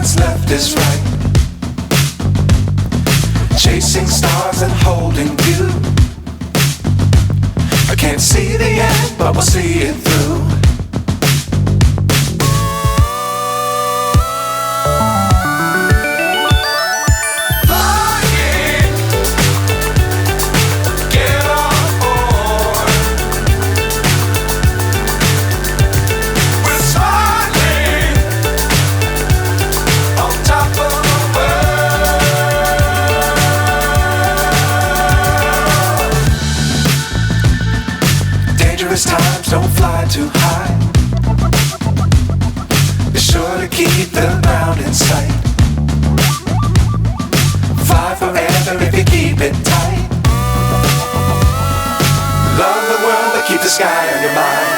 what's left is right. Chasing stars and holding you. I can't see the end, but we'll see it through. Times don't fly too high. Be sure to keep the ground in sight. Fly forever if you keep it tight. Love the world but keep the sky on your mind.